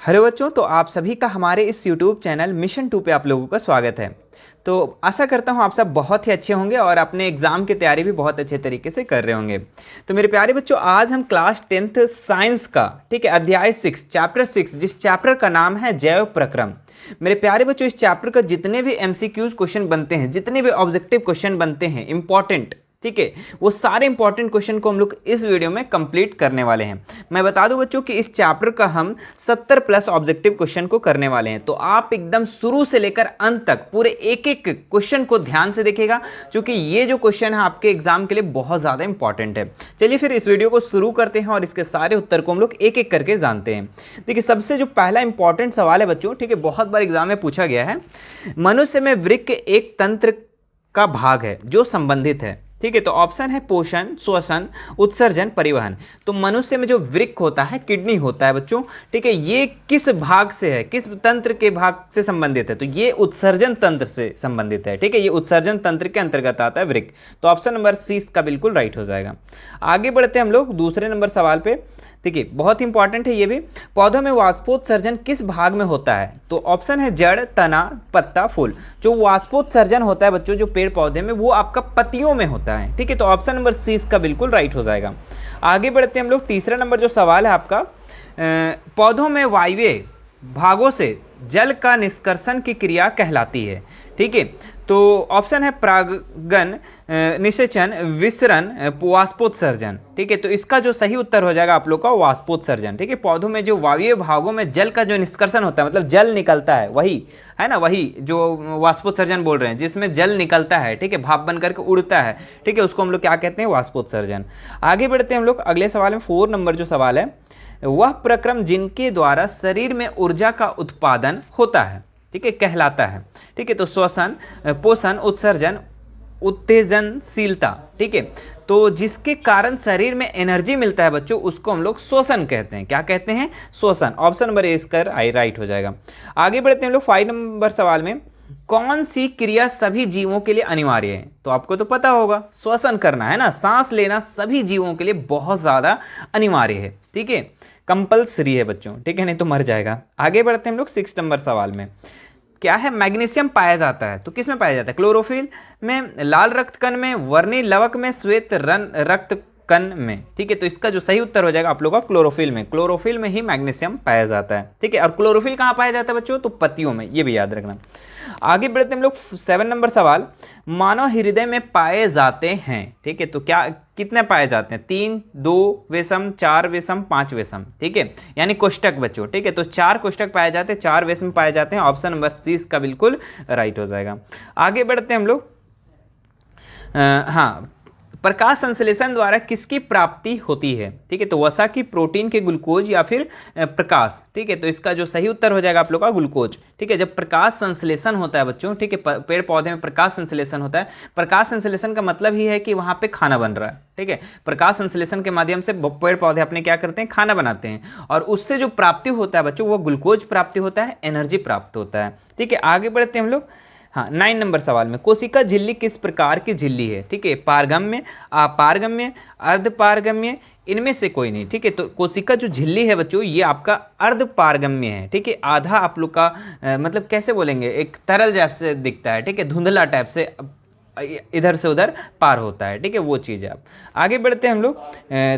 Hello बच्चों, तो आप सभी का हमारे इस YouTube चैनल मिशन 2 पे आप लोगों का स्वागत है। तो आशा करता हूँ आप सब बहुत ही अच्छे होंगे और अपने एग्ज़ाम की तैयारी भी बहुत अच्छे तरीके से कर रहे होंगे। तो मेरे प्यारे बच्चों, आज हम क्लास 10th साइंस का, ठीक है, अध्याय 6 चैप्टर 6, जिस चैप्टर का नाम है जैव प्रक्रम। मेरे प्यारे बच्चों, इस चैप्टर का जितने भी MCQs क्वेश्चन बनते हैं, जितने भी ऑब्जेक्टिव क्वेश्चन बनते हैं इंपॉर्टेंट, ठीक है, वो सारे इंपॉर्टेंट क्वेश्चन को हम लोग इस वीडियो में कंप्लीट करने वाले हैं। मैं बता दूं बच्चों कि इस चैप्टर का हम 70 प्लस ऑब्जेक्टिव क्वेश्चन को करने वाले हैं। तो आप एकदम शुरू से लेकर अंत तक पूरे एक एक क्वेश्चन को ध्यान से देखिएगा, क्योंकि ये जो क्वेश्चन है आपके एग्जाम के लिए बहुत ज़्यादा इंपॉर्टेंट है। चलिए फिर इस वीडियो को शुरू करते हैं और इसके सारे उत्तर को हम लोग एक एक करके जानते हैं। देखिए, सबसे जो पहला इंपॉर्टेंट सवाल है बच्चों, ठीक है, बहुत बार एग्जाम में पूछा गया है, मनुष्य में वृक्क एक तंत्र का भाग है जो संबंधित है, ठीक है। तो ऑप्शन है पोषण, श्वसन, उत्सर्जन, परिवहन। तो मनुष्य में जो वृक्क होता है, किडनी होता है बच्चों, ठीक है, ये किस भाग से है, किस तंत्र के भाग से संबंधित है? तो ये उत्सर्जन तंत्र से संबंधित है, ठीक है, ये उत्सर्जन तंत्र के अंतर्गत आता है वृक्क। तो ऑप्शन नंबर सी इसका बिल्कुल राइट हो जाएगा। आगे बढ़ते हैं हम लोग दूसरे नंबर सवाल पे। देखिए, बहुत इंपॉर्टेंट है ये भी। पौधों में वाष्पोत्सर्जन किस भाग में होता है? तो ऑप्शन है जड़, तना, पत्ता, फूल। जो वाष्पोत्सर्जन होता है बच्चों, जो पेड़ पौधे में, वो आपका पत्तियों में होता है, ठीक है। तो ऑप्शन नंबर सी इसका बिल्कुल राइट हो जाएगा। आगे बढ़ते हैं हम लोग। तीसरा नंबर जो सवाल है आपका, पौधों में वायवीय भागों से जल का निष्कर्षण की क्रिया कहलाती है, ठीक है। तो ऑप्शन है परागण, निषेचन, विसरण, वाष्पोत्सर्जन, ठीक है। तो इसका जो सही उत्तर हो जाएगा आप लोग का वाष्पोत्सर्जन, ठीक है। पौधों में जो वायवीय भागों में जल का जो निष्कर्षण होता है, मतलब जल निकलता है, वही है ना, वही जो वाष्पोत्सर्जन बोल रहे हैं, जिसमें जल निकलता है, ठीक है, भाप बन करके उड़ता है, ठीक है, उसको हम लोग क्या कहते हैं? वाष्पोत्सर्जन। आगे बढ़ते हैं हम लोग अगले सवाल में। 4 नंबर जो सवाल है, वह प्रक्रम जिनके द्वारा शरीर में ऊर्जा का उत्पादन होता है, ठीक है, कहलाता है, ठीक है। तो श्वसन, पोषण, उत्सर्जन, उत्तेजनशीलता, ठीक है। तो जिसके कारण शरीर में एनर्जी मिलता है बच्चों, उसको हम लोग श्वसन कहते हैं। क्या कहते हैं? श्वसन। ऑप्शन नंबर ए इसका राइट हो जाएगा। आगे बढ़ते हैं हम लोग 5 नंबर सवाल में। कौन सी क्रिया सभी जीवों के लिए अनिवार्य है? तो आपको तो पता होगा, श्वसन करना है ना, सांस लेना सभी जीवों के लिए बहुत ज़्यादा अनिवार्य है, ठीक है, कंपल्सरी है बच्चों, ठीक है, नहीं तो मर जाएगा। आगे बढ़ते हैं हम लोग 6 नंबर सवाल में। क्या है? मैग्नीशियम पाया जाता है। तो किस में पाया जाता है? क्लोरोफिल में, लाल रक्त कण में, वर्णी लवक में, श्वेत रक्त कण में, ठीक है। तो इसका जो सही उत्तर हो जाएगा आप लोगों का क्लोरोफिल में। क्लोरोफिल में ही मैग्नीशियम पाया जाता है, ठीक है। और क्लोरोफिल कहाँ पाया जाता है बच्चों? तो पत्तियों में, ये भी याद रखना। आगे बढ़ते हैं हम लोग 7 नंबर सवाल। मानव हृदय में पाए जाते हैं, ठीक है। तो क्या कितने पाए जाते हैं? 3, 2 विषम, 4 विषम, 5 विषम, ठीक है, यानी कोष्ठक बच्चों, ठीक है। तो 4 कोष्ठक पाए जाते हैं, 4 विषम पाए जाते हैं। ऑप्शन नंबर सी इसका बिल्कुल राइट हो जाएगा। आगे बढ़ते हैं हम लोग। हाँ, प्रकाश संश्लेषण द्वारा किसकी प्राप्ति होती है? ठीक है, तो वसा की, प्रोटीन के, ग्लूकोज या फिर प्रकाश, ठीक है। तो इसका जो सही उत्तर हो जाएगा आप लोग का ग्लूकोज, ठीक है। जब प्रकाश संश्लेषण होता है बच्चों, ठीक है, पेड़ पौधे में प्रकाश संश्लेषण होता है। प्रकाश संश्लेषण का मतलब ही है कि वहाँ पे खाना बन रहा है, ठीक है। प्रकाश संश्लेषण के माध्यम से पेड़ पौधे अपने क्या करते हैं? खाना बनाते हैं, और उससे जो प्राप्ति होता है बच्चों, वो ग्लूकोज प्राप्ति होता है, एनर्जी प्राप्त होता है, ठीक है। आगे बढ़ते हैं हम लोग। हाँ, 9 नंबर सवाल में। कोशिका झिल्ली किस प्रकार की झिल्ली है? ठीक है, पारगम्य, अपारगम्य, अर्धपारगम्य, इनमें से कोई नहीं, ठीक है। तो कोशिका जो झिल्ली है बच्चों, ये आपका अर्धपारगम्य है, ठीक है। आधा आप लोग का मतलब कैसे बोलेंगे, एक तरल जैसे दिखता है, ठीक है, धुंधला टाइप से इधर से उधर पार होता है, ठीक है, वो चीज़ है। आप आगे बढ़ते हैं हम लोग।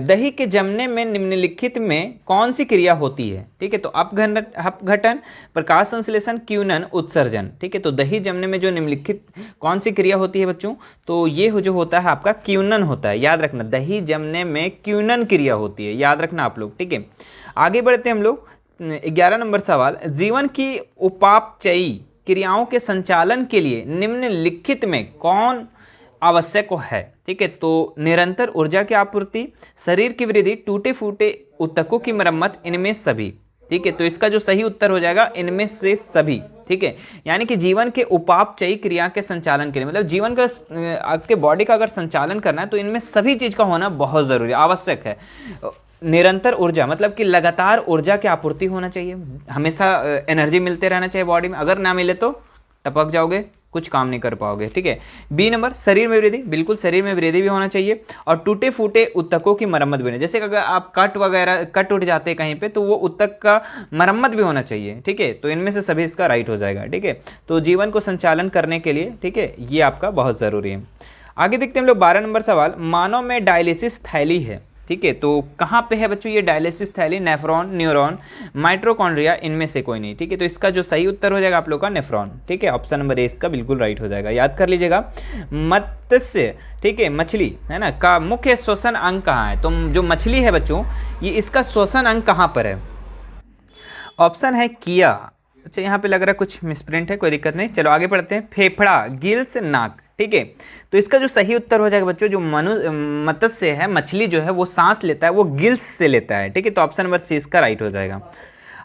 दही के जमने में निम्नलिखित में कौन सी क्रिया होती है? ठीक है, तो अपघटन, प्रकाश संश्लेषण, क्यूनन, उत्सर्जन, ठीक है। तो दही जमने में जो निम्नलिखित कौन सी क्रिया होती है बच्चों? तो ये जो होता है आपका क्यूनन होता है, याद रखना, दही जमने में क्यूनन क्रिया होती है, याद रखना आप लोग, ठीक है। आगे बढ़ते हैं हम लोग 11 नंबर सवाल। जीवन की उपापचयी क्रियाओं के संचालन के लिए निम्नलिखित में कौन आवश्यक है? ठीक है, तो निरंतर ऊर्जा की आपूर्ति, शरीर की वृद्धि, टूटे फूटे ऊतकों की मरम्मत, इनमें सभी, ठीक है। तो इसका जो सही उत्तर हो जाएगा इनमें से सभी, ठीक है। यानी कि जीवन के उपापचयी क्रिया के संचालन के लिए, मतलब जीवन का, आपके बॉडी का अगर संचालन करना है तो इनमें सभी चीज़ का होना बहुत ज़रूरी, आवश्यक है। निरंतर ऊर्जा मतलब कि लगातार ऊर्जा की आपूर्ति होना चाहिए, हमेशा एनर्जी मिलते रहना चाहिए बॉडी में, अगर ना मिले तो टपक जाओगे, कुछ काम नहीं कर पाओगे, ठीक है। बी नंबर, शरीर में वृद्धि, बिल्कुल शरीर में वृद्धि भी होना चाहिए। और टूटे फूटे उत्तकों की मरम्मत भी होनी, जैसे अगर आप कट उठ जाते हैं कहीं पे तो वो उत्तक का मरम्मत भी होना चाहिए, ठीक है। तो इनमें से सभी इसका राइट हो जाएगा, ठीक है। तो जीवन को संचालन करने के लिए, ठीक है, ये आपका बहुत ज़रूरी है। आगे देखते हैं हम लोग 12 नंबर सवाल, मानव में डायलिसिस थैली है, ठीक है। तो कहाँ पे है बच्चों ये डायलिसिस थैली? नेफ्रॉन, न्यूरॉन, माइट्रोकॉन्ड्रिया, इनमें से कोई नहीं, ठीक है। तो इसका जो सही उत्तर हो जाएगा आप लोग का नेफ्रॉन, ठीक है। ऑप्शन नंबर ए इसका बिल्कुल राइट हो जाएगा। याद कर लीजिएगा, मत्स्य, ठीक है, मछली है ना, का मुख्य श्वसन अंग कहाँ है? तो जो मछली है बच्चों, ये इसका श्वसन अंग कहाँ पर है? ऑप्शन है किया। अच्छा, यहाँ पे लग रहा है कुछ मिसप्रिंट है, कोई दिक्कत नहीं, चलो आगे पढ़ते हैं। फेफड़ा, गिल्स, नाक, ठीक है। तो इसका जो सही उत्तर हो जाएगा बच्चों, जो मत्स्य है, मछली जो है वो सांस लेता है, वो गिल्स से लेता है, ठीक है। तो ऑप्शन नंबर सी इसका राइट हो जाएगा।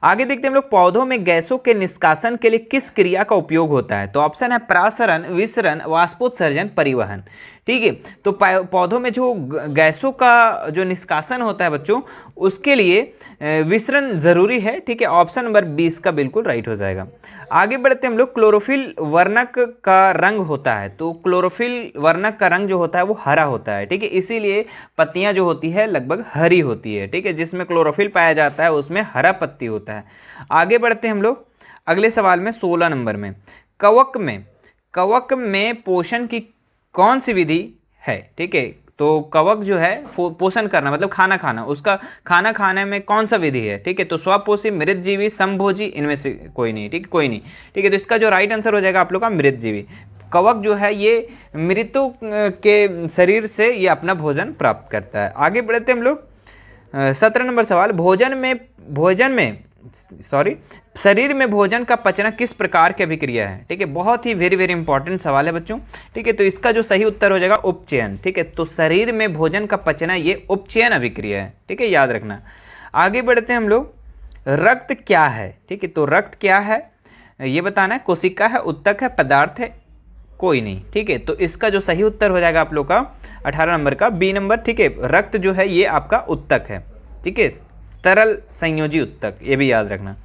आगे देखते हैं हम लोग, पौधों में गैसों के निष्कासन के लिए किस क्रिया का उपयोग होता है? तो ऑप्शन है प्रासरण, विसरण, वाष्पोत्सर्जन, परिवहन, ठीक है। तो पौधों में जो गैसों का जो निष्कासन होता है बच्चों, उसके लिए विसरण जरूरी है, ठीक है। ऑप्शन नंबर 20 का बिल्कुल राइट हो जाएगा। आगे बढ़ते हैं हम लोग, क्लोरोफिल वर्णक का रंग होता है। तो क्लोरोफिल वर्णक का रंग जो होता है वो हरा होता है, ठीक है। इसीलिए पत्तियां जो होती है लगभग हरी होती है, ठीक है। जिसमें क्लोरोफिल पाया जाता है उसमें हरा पत्ती होता है। आगे बढ़ते हैं हम लोग अगले सवाल में, 16 नंबर में, कवक में पोषण की कौन सी विधि है, ठीक है। तो कवक जो है पोषण करना मतलब खाना खाना, उसका खाना खाने में कौन सा विधि है, ठीक है। तो स्वपोषी, मृतजीवी, समभोजी, इनमें से कोई नहीं, ठीक है, कोई नहीं, ठीक है। तो इसका जो राइट आंसर हो जाएगा आप लोग का मृतजीवी। कवक जो है ये मृतों के शरीर से ये अपना भोजन प्राप्त करता है। आगे बढ़ते हम लोग 17 नंबर सवाल, शरीर में भोजन का पचना किस प्रकार की अभिक्रिया है, ठीक है। बहुत ही वेरी वेरी इंपॉर्टेंट सवाल है बच्चों, ठीक है। तो इसका जो सही उत्तर हो जाएगा उपचयन, ठीक है। तो शरीर में भोजन का पचना ये उपचयन अभिक्रिया है, ठीक है, याद रखना। आगे बढ़ते हैं हम लोग, रक्त क्या है, ठीक है। तो रक्त क्या है ये बताना है, कोशिका है, उत्तक है, पदार्थ है, कोई नहीं, ठीक है। तो इसका जो सही उत्तर हो जाएगा आप लोग का 18 नंबर का बी नंबर, ठीक है। रक्त जो है ये आपका उत्तक है, ठीक है, तरल संयोजी उत्तक, ये भी याद रखना।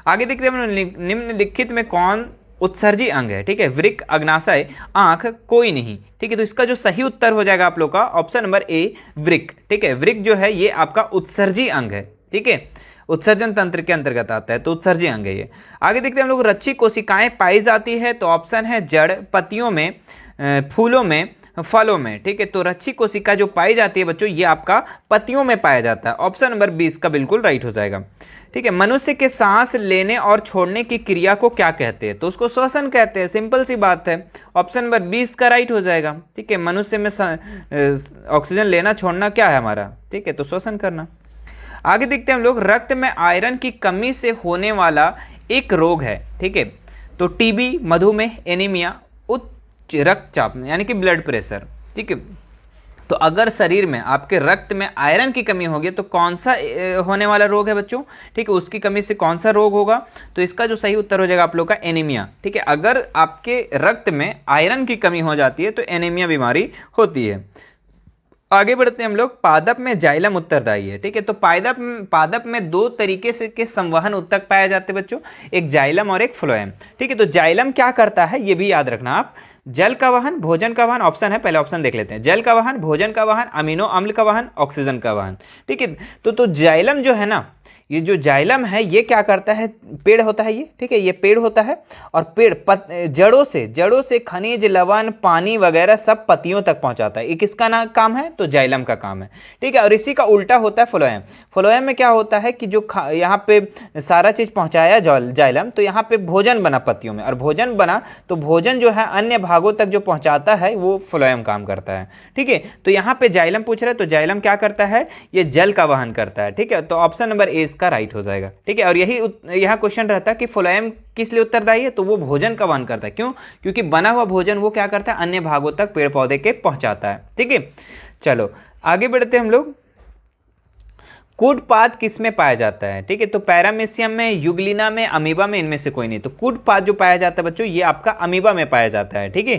आगे देखते हैं निम्नलिखित में कौन उत्सर्जी अंग है, ठीक है। वृक्क, अग्नाशय, आंख, कोई नहीं, ठीक है। तो इसका जो सही उत्तर हो जाएगा आप लोग का ऑप्शन नंबर ए वृक्क, ठीक है। वृक्क जो है ये आपका उत्सर्जी अंग है, ठीक है, उत्सर्जन तंत्र के अंतर्गत आता है, तो उत्सर्जी अंग है ये। आगे देखते हैं हम लोग, रच्ची कोशिकाएं पाई जाती है। तो ऑप्शन है जड़, पत्तियों में, फूलों में, फलों में, ठीक है। तो रच्ची कोशिका जो पाई जाती है बच्चों ये आपका पत्तियों में पाया जाता है। ऑप्शन नंबर 20 का बिल्कुल राइट हो जाएगा, ठीक है। मनुष्य के सांस लेने और छोड़ने की क्रिया को क्या कहते हैं? तो उसको श्वसन कहते हैं, सिंपल सी बात है। ऑप्शन नंबर 20 का राइट हो जाएगा, ठीक है। मनुष्य में ऑक्सीजन लेना छोड़ना क्या है हमारा, ठीक है, तो श्वसन करना। आगे देखते हैं हम लोग, रक्त में आयरन की कमी से होने वाला एक रोग है, ठीक है। तो टीबी, मधुमेह, एनीमिया, उच्च रक्तचाप यानी कि ब्लड प्रेशर, ठीक है। तो अगर शरीर में आपके रक्त में आयरन की कमी होगी तो कौन सा होने वाला रोग है बच्चों, ठीक है, उसकी कमी से कौन सा रोग होगा? तो इसका जो सही उत्तर हो जाएगा आप लोग का एनीमिया, ठीक है। अगर आपके रक्त में आयरन की कमी हो जाती है तो एनीमिया बीमारी होती है। आगे बढ़ते हैं हम लोग, पादप में जाइलम उत्तरदायी है, ठीक है। तो पादप में दो तरीके से के संवहन उत्तक पाए जाते हैं बच्चों, एक जाइलम और एक फ्लोएम, ठीक है। तो जाइलम क्या करता है ये भी याद रखना आप, जल का वहन, भोजन का वहन, ऑप्शन है, पहले ऑप्शन देख लेते हैं, जल का वहन, भोजन का वहन, अमीनो अम्ल का वहन, ऑक्सीजन का वहन, ठीक है। तो जाइलम जो है ना, ये जो जाइलम है ये क्या करता है, पेड़ होता है ये, ठीक है, ये पेड़ होता है और पेड़ जड़ों से खनिज, लवण, पानी वगैरह सब पत्तियों तक पहुंचाता है। ये किसका काम है? तो जाइलम का काम है, ठीक है। और इसी का उल्टा होता है फ्लोएम। फ्लोएम में क्या होता है कि जो यहाँ पे सारा चीज पहुंचाया जाइलम, तो यहाँ पे भोजन बना पत्तियों में, और भोजन बना तो भोजन जो है अन्य भागों तक जो पहुंचाता है वो फ्लोएम काम करता है, ठीक है। तो यहाँ पे जाइलम पूछ रहे हैं, तो जाइलम क्या करता है, ये जल का वहन करता है, ठीक है। तो ऑप्शन नंबर ए का राइट हो जाएगा, ठीक है। और यही यहाँ क्वेश्चन रहता है कि फ्लोएम किस लिए उत्तरदायी है, तो वो भोजन का वहन करता है। क्यों? क्योंकि बना हुआ भोजन वो क्या करता है, अन्य भागों तक पेड़ पौधे के पहुंचाता है, ठीक है। चलो आगे बढ़ते हैं हम लोग, कूटपाद किस में पाया जाता है, ठीक है। तो पैरामीशियम में, युगलिना में, अमीबा में, इनमें से कोई नहीं। तो कूटपाद जो पाया जाता है बच्चों ये आपका अमीबा में पाया जाता है, ठीक है।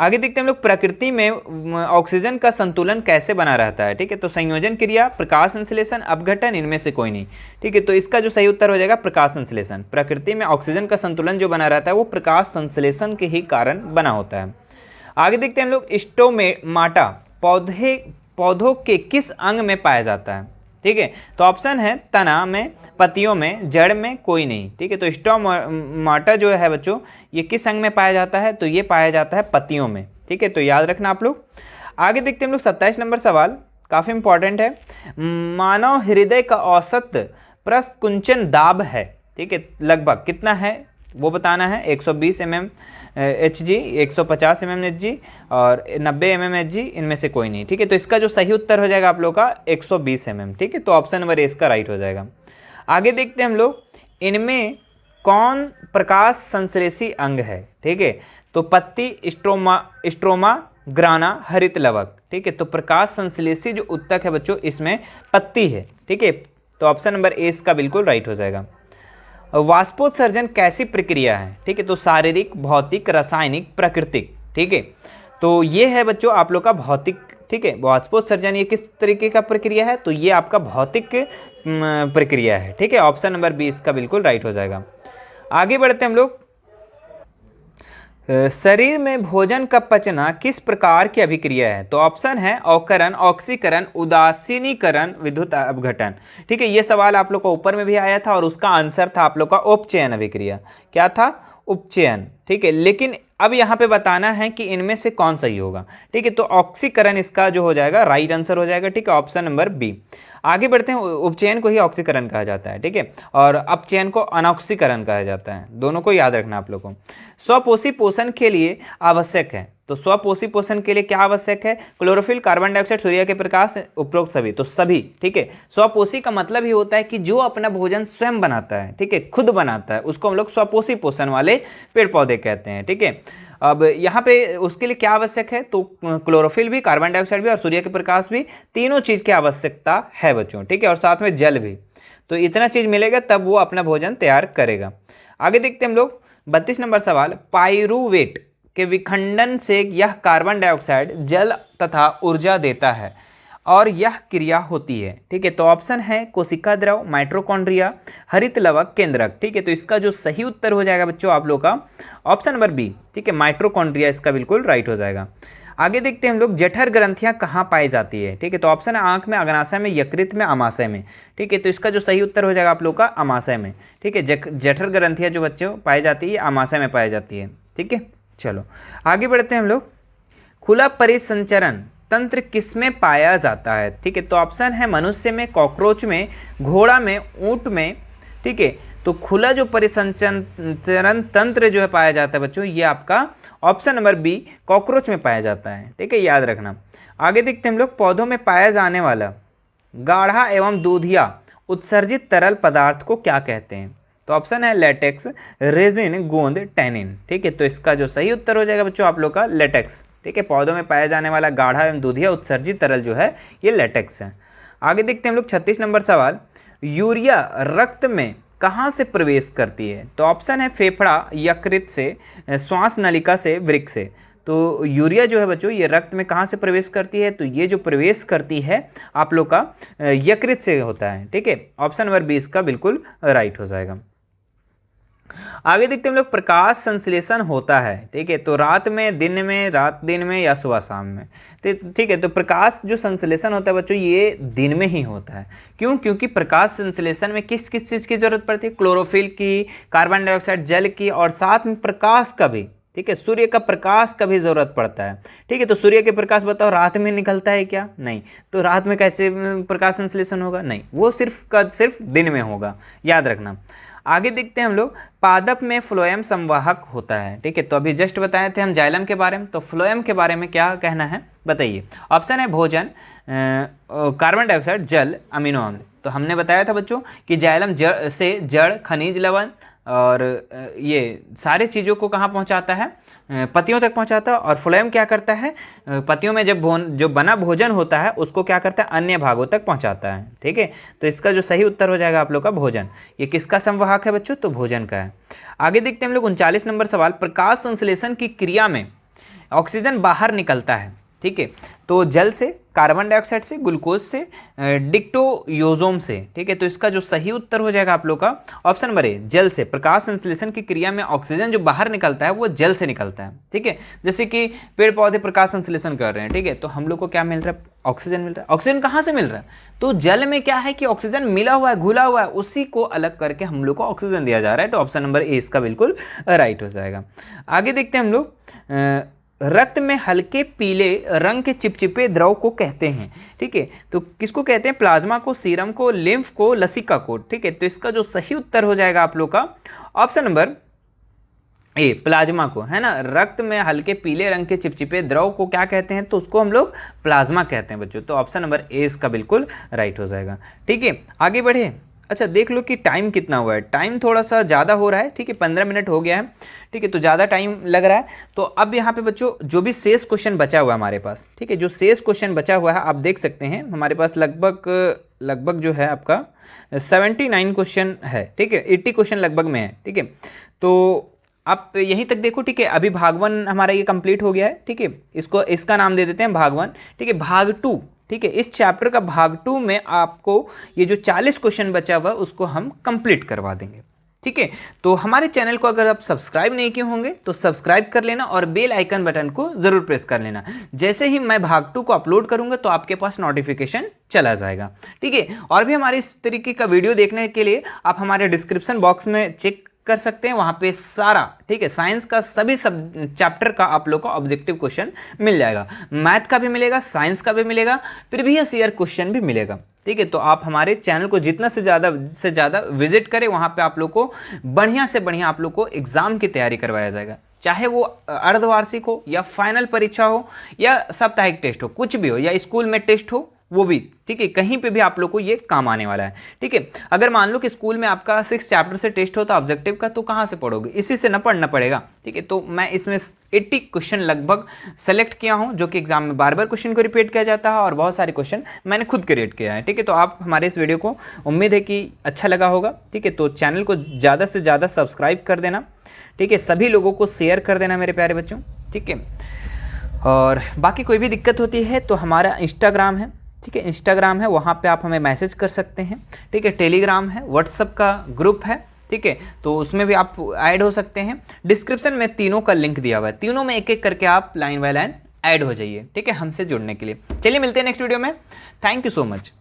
आगे देखते हैं हम लोग प्रकृति में ऑक्सीजन का संतुलन कैसे बना रहता है। ठीक है, तो संयोजन क्रिया, प्रकाश संश्लेषण, अपघटन, इनमें से कोई नहीं। ठीक है, तो इसका जो सही उत्तर हो जाएगा प्रकाश संश्लेषण। प्रकृति में ऑक्सीजन का संतुलन जो बना रहता है वो प्रकाश संश्लेषण के ही कारण बना होता है। आगे देखते हैं हम लोग स्टोमेटा पौधों के किस अंग में पाया जाता है। ठीक है, तो ऑप्शन है तना में, पत्तियों में, जड़ में, कोई नहीं। ठीक है, तो स्टोमेटा जो है बच्चों ये किस अंग में पाया जाता है, तो ये पाया जाता है पत्तियों में। ठीक है, तो याद रखना आप लोग। आगे देखते हैं हम लोग 27 नंबर सवाल, काफ़ी इंपॉर्टेंट है। मानव हृदय का औसत प्रस्कुंचन दाब है, ठीक है, लगभग कितना है वो बताना है। 120 mmHg, 150 mmHg और 90 mmHg, इनमें से कोई नहीं। ठीक है, तो इसका जो सही उत्तर हो जाएगा आप लोग का 120 mm। ठीक है, तो ऑप्शन नंबर ए इसका राइट हो जाएगा। आगे देखते हैं हम लोग, इनमें कौन प्रकाश संश्लेषी अंग है। ठीक है, तो पत्ती, स्ट्रोमा, ग्राना, हरित लवक। ठीक है, तो प्रकाश संश्लेषी जो उत्तक है बच्चों इसमें पत्ती है। ठीक है, तो ऑप्शन नंबर ए इसका बिल्कुल राइट हो जाएगा। वाष्पोत्सर्जन कैसी प्रक्रिया है। ठीक है, तो शारीरिक, भौतिक, रासायनिक, प्राकृतिक। ठीक है, तो ये है बच्चों आप लोग का भौतिक। ठीक है, वाष्पोत्सर्जन ये किस तरीके का प्रक्रिया है, तो ये आपका भौतिक प्रक्रिया है। ठीक है, ऑप्शन नंबर बी इसका बिल्कुल राइट हो जाएगा। आगे बढ़ते हैं हम लोग, शरीर में भोजन का पचना किस प्रकार की अभिक्रिया है, तो ऑप्शन है अवकरण, ऑक्सीकरण, उदासीनीकरण, विद्युत अपघटन। ठीक है, ये सवाल आप लोग को ऊपर में भी आया था और उसका आंसर था आप लोग का उपचयन अभिक्रिया। क्या था, उपचयन। ठीक है, लेकिन अब यहाँ पे बताना है कि इनमें से कौन सही होगा। ठीक है, तो ऑक्सीकरण इसका जो हो जाएगा राइट आंसर हो जाएगा। ठीक है, ऑप्शन नंबर बी। आगे बढ़ते हैं, उपचयन को ही ऑक्सीकरण कहा जाता है। ठीक है, और अपचयन को अनऑक्सीकरण कहा जाता है। दोनों को याद रखना आप लोगों को। स्वपोषी पोषण के लिए आवश्यक है, तो स्वपोषी पोषण के लिए क्या आवश्यक है, क्लोरोफिल, कार्बन डाइऑक्साइड, सूर्य के प्रकाश, उपरोक्त सभी, तो सभी। ठीक है, स्वपोषी का मतलब ही होता है कि जो अपना भोजन स्वयं बनाता है। ठीक है, खुद बनाता है, उसको हम लोग स्वपोषी पोषण वाले पेड़ पौधे कहते हैं। ठीक है, अब यहाँ पे उसके लिए क्या आवश्यक है, तो क्लोरोफिल भी, कार्बन डाइऑक्साइड भी और सूर्य के प्रकाश भी, तीनों चीज़ की आवश्यकता है बच्चों। ठीक है, और साथ में जल भी, तो इतना चीज़ मिलेगा तब वो अपना भोजन तैयार करेगा। आगे देखते हैं हम लोग 32 नंबर सवाल, पाइरूवेट के विखंडन से यह कार्बन डाइऑक्साइड, जल तथा ऊर्जा देता है और यह क्रिया होती है। ठीक है, तो ऑप्शन है कोशिका द्रव, माइटोकॉन्ड्रिया, हरित लवक, केंद्रक। ठीक है, तो इसका जो सही उत्तर हो जाएगा बच्चों आप लोग का ऑप्शन नंबर बी। ठीक है, माइटोकॉन्ड्रिया इसका बिल्कुल राइट हो जाएगा। आगे देखते हैं हम लोग, जठर ग्रंथियां कहाँ पाई जाती है। ठीक है, तो ऑप्शन है आंख में, अग्नाशय में, यकृत में, अमाशय में। ठीक है, तो इसका जो सही उत्तर हो जाएगा आप लोग का अमाशय में। ठीक है, जठर ग्रंथियां जो बच्चों पाई जाती है अमाशय में पाई जाती है। ठीक है, चलो आगे बढ़ते हैं हम लोग, खुला परिसंचरण तंत्र किसमें पाया जाता है। ठीक है, तो ऑप्शन है मनुष्य में, कॉकरोच में, घोड़ा में, ऊंट में। ठीक है, तो खुला जो परिसंचरण तंत्र जो है पाया जाता है बच्चों ये आपका ऑप्शन नंबर बी, कॉकरोच में पाया जाता है। ठीक है, याद रखना। आगे देखते हैं हम लोग, पौधों में पाया जाने वाला गाढ़ा एवं दूधिया उत्सर्जित तरल पदार्थ को क्या कहते हैं, तो ऑप्शन है लेटेक्स, रेजिन, गोंद, टैनिन। ठीक है, तो इसका जो सही उत्तर हो जाएगा बच्चों आप लोग का लेटेक्स। ठीक है, पौधों में पाया जाने वाला गाढ़ा एवं दूधिया उत्सर्जित तरल जो है ये लेटेक्स है। आगे देखते हैं हम लोग 36 नंबर सवाल, यूरिया रक्त में कहाँ से प्रवेश करती है, तो ऑप्शन है फेफड़ा, यकृत से, श्वास नलिका से, वृक्क से। तो यूरिया जो है बच्चों ये रक्त में कहाँ से प्रवेश करती है, तो ये जो प्रवेश करती है आप लोग का यकृत से होता है। ठीक है, ऑप्शन नंबर बी इसका बिल्कुल राइट हो जाएगा। आगे देखते हैं हम लोग, प्रकाश संश्लेषण होता है। ठीक है, तो रात में, दिन में, रात दिन में या सुबह शाम में। ठीक है, तो प्रकाश जो संश्लेषण होता है बच्चों ये दिन में ही होता है। क्यों, क्योंकि प्रकाश संश्लेषण में किस किस चीज़ की जरूरत पड़ती है, क्लोरोफिल की, कार्बन डाइऑक्साइड, जल की और साथ में प्रकाश का भी। ठीक है, सूर्य का प्रकाश का भी जरूरत पड़ता है। ठीक है, तो सूर्य के प्रकाश बताओ रात में निकलता है क्या, नहीं, तो रात में कैसे प्रकाश संश्लेषण होगा, नहीं, वो सिर्फ दिन में होगा, याद रखना। आगे देखते हैं हम लोग, पादप में फ्लोएम संवाहक होता है। ठीक है, तो अभी जस्ट बताए थे हम जाइलम के बारे में, तो फ्लोएम के बारे में क्या कहना है बताइए। ऑप्शन है भोजन, कार्बन डाइऑक्साइड, जल, अमीनो अम्ल। तो हमने बताया था बच्चों कि जाइलम जड़ से जड़, खनिज लवण और ये सारे चीज़ों को कहाँ पहुँचाता है, पत्तियों तक पहुँचाता है। और फ्लोएम क्या करता है, पत्तियों में जब जो बना भोजन होता है उसको क्या करता है, अन्य भागों तक पहुँचाता है। ठीक है, तो इसका जो सही उत्तर हो जाएगा आप लोग का भोजन। ये किसका संवाहक है बच्चों, तो भोजन का है। आगे देखते हैं हम लोग 39 नंबर सवाल, प्रकाश संश्लेषण की क्रिया में ऑक्सीजन बाहर निकलता है, ठीक है। तो जल से, कार्बन डाइऑक्साइड से, ग्लूकोज से, डिक्टोयोजोम से, ठीक है। तो इसका जो सही उत्तर हो जाएगा आप लोग का ऑप्शन नंबर ए, जल से। प्रकाश संश्लेषण की क्रिया में ऑक्सीजन जो बाहर निकलता है वो जल से निकलता है, ठीक है। जैसे कि पेड़ पौधे प्रकाश संश्लेषण कर रहे हैं, ठीक है, तो हम लोग को क्या मिल रहा है, ऑक्सीजन मिल रहा है। ऑक्सीजन कहाँ से मिल रहा है, तो जल में क्या है कि ऑक्सीजन मिला हुआ है, घुला हुआ है, उसी को अलग करके हम लोग को ऑक्सीजन दिया जा रहा है। तो ऑप्शन नंबर ए इसका बिल्कुल राइट हो जाएगा। आगे देखते हैं हम लोग, रक्त में हल्के पीले रंग के चिपचिपे द्रव को कहते हैं, ठीक है। तो किसको कहते हैं, प्लाज्मा को, सीरम को, लिम्फ को, लसिका को, ठीक है। तो इसका जो सही उत्तर हो जाएगा आप लोग का ऑप्शन नंबर ए, प्लाज्मा को, है ना। रक्त में हल्के पीले रंग के चिपचिपे द्रव को क्या कहते हैं, तो उसको हम लोग प्लाज्मा कहते हैं बच्चों। तो ऑप्शन नंबर ए इसका बिल्कुल राइट हो जाएगा, ठीक है। आगे बढ़े। अच्छा देख लो कि टाइम कितना हुआ है, टाइम थोड़ा सा ज़्यादा हो रहा है, ठीक है, 15 मिनट हो गया है, ठीक है, तो ज़्यादा टाइम लग रहा है। तो अब यहाँ पे बच्चों जो भी शेष क्वेश्चन बचा हुआ है हमारे पास, ठीक है, जो शेष क्वेश्चन बचा हुआ है आप देख सकते हैं हमारे पास लगभग जो है आपका 79 क्वेश्चन है, ठीक है, 80 क्वेश्चन लगभग में है, ठीक है। तो आप यहीं तक देखो, ठीक है। अभी भाग 1 हमारा ये कंप्लीट हो गया है, ठीक है। इसका नाम दे देते हैं भाग 1, ठीक है। भाग 2, ठीक है, इस चैप्टर का भाग 2 में आपको ये जो 40 क्वेश्चन बचा हुआ उसको हम कंप्लीट करवा देंगे, ठीक है। तो हमारे चैनल को अगर आप सब्सक्राइब नहीं किए होंगे तो सब्सक्राइब कर लेना और बेल आइकन बटन को जरूर प्रेस कर लेना। जैसे ही मैं भाग 2 को अपलोड करूंगा तो आपके पास नोटिफिकेशन चला जाएगा, ठीक है। और भी हमारे इस तरीके का वीडियो देखने के लिए आप हमारे डिस्क्रिप्शन बॉक्स में चेक कर सकते हैं, वहां पे सारा, ठीक है, साइंस का सभी सब चैप्टर का आप लोग को ऑब्जेक्टिव क्वेश्चन मिल जाएगा। मैथ का भी मिलेगा, साइंस का भी मिलेगा, प्रीवियस ईयर क्वेश्चन भी मिलेगा, ठीक है। तो आप हमारे चैनल को जितना से ज़्यादा विजिट करें, वहां पे आप लोग को बढ़िया से बढ़िया आप लोग को एग्जाम की तैयारी करवाया जाएगा, चाहे वो अर्धवार्षिक हो या फाइनल परीक्षा हो या साप्ताहिक टेस्ट हो, कुछ भी हो, या स्कूल में टेस्ट हो वो भी, ठीक है, कहीं पे भी आप लोग को ये काम आने वाला है, ठीक है। अगर मान लो कि स्कूल में आपका 6 चैप्टर से टेस्ट होता ऑब्जेक्टिव का, तो कहाँ से पढ़ोगे, इसी से ना पढ़ना पड़ेगा, ठीक है। तो मैं इसमें 80 क्वेश्चन लगभग सेलेक्ट किया हूँ, जो कि एग्जाम में बार बार क्वेश्चन को रिपीट किया जाता है और बहुत सारे क्वेश्चन मैंने खुद क्रिएट किया है, ठीक है। तो आप हमारे इस वीडियो को, उम्मीद है कि अच्छा लगा होगा, ठीक है। तो चैनल को ज़्यादा से ज़्यादा सब्सक्राइब कर देना, ठीक है, सभी लोगों को शेयर कर देना मेरे प्यारे बच्चों, ठीक है। और बाकी कोई भी दिक्कत होती है तो हमारा इंस्टाग्राम है, ठीक है, इंस्टाग्राम है, वहाँ पे आप हमें मैसेज कर सकते हैं, ठीक है। टेलीग्राम है, व्हाट्सएप का ग्रुप है, ठीक है, तो उसमें भी आप ऐड हो सकते हैं। डिस्क्रिप्शन में तीनों का लिंक दिया हुआ है, तीनों में एक एक करके आप लाइन बाय लाइन ऐड हो जाइए, ठीक है, हमसे जुड़ने के लिए। चलिए मिलते हैं नेक्स्ट वीडियो में। Thank you so much.